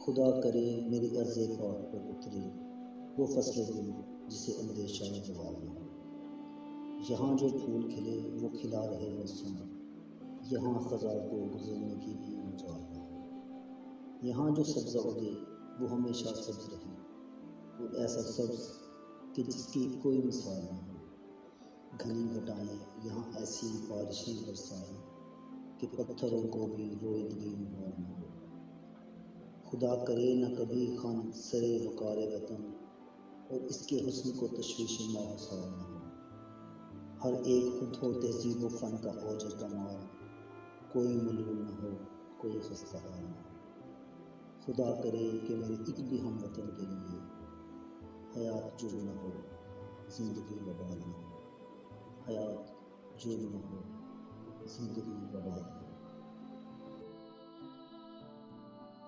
خدا کرے میری عرض پاک پر اترے وہ فصل دل جسے اندیشہ زوال نہ ہو۔ یہاں جو پھول کھلے وہ کھلا رہے موسم، یہاں خزاں کو گزرنے کی بھی مجال نہ ہو۔ یہاں جو سبزہ اگے وہ ہمیشہ سبز رہے، وہ ایسا سبز کہ جس کی کوئی مثال نہ ہو۔ گھنی گھٹائیں یہاں ایسی بارشیں برسائیں کہ پتھروں کو بھی روئیدگی محال نہ ہو۔ خدا کرے نہ کبھی خم سرے وقار وطن اور اس کے حسن کو تشویش ماحصال نہ ہو۔ ہر ایک خود ہو تہذیب و فن کا اوج کمال، کوئی ملول نہ ہو کوئی خستہ حال نہ ہو۔ خدا کرے کہ میرے ایک بھی ہم وطن کے لیے حیات جو نہ ہو زندگی وبال نہ ہو۔ حیات جو نہ ہو زندگی وبال نہ ہو۔